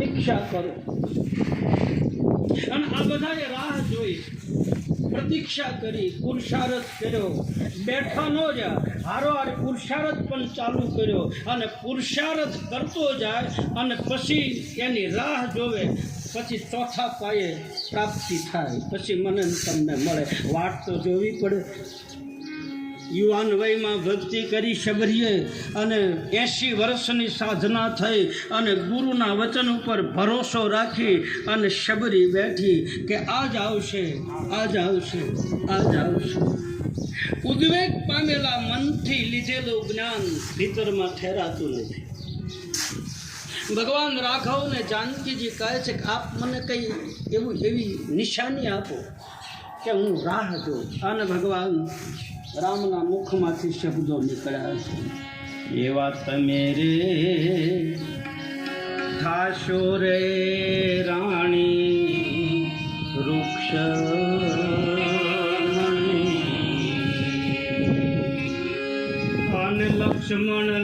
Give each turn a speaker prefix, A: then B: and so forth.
A: પ્રતીક્ષા કરો. અને આ બધાએ રાહ જોઈ, પ્રતીક્ષા કરી, પુરુષાર્થ કર્યો, બેઠા ન જાય, હારોહાર પુરુષાર્થ પણ ચાલુ કર્યો અને પુરુષાર્થ કરતો જાય અને પછી એની રાહ જોવે, પછી ચોથા પાયે પ્રાપ્તિ થાય, પછી મને તમને મળે. વાટ તો જોવી પડે. યુવાન વયમાં ભક્તિ કરી શબરીએ અને 80 વર્ષની સાધના થઈ અને ગુરુના વચન ઉપર ભરોસો રાખી અને શબરી બેઠી કે આજ આવશે, આજ આવશે, આજ આવશે. ઉદ્વેગ પામેલા મનથી લીધેલું જ્ઞાન ભીતરમાં ઠેરાતું નથી. ભગવાન રાઘવ ને જાનકીજી કહે છે કે આપ મને કંઈ એવી નિશાની આપો કે હું રાહ જોઉં. અને ભગવાન રામના મુખમાંથી શબ્દો નીકળ્યા છે, એવા તમે રે થાશો રે રાણી વૃક્ષ અને લક્ષ્મણ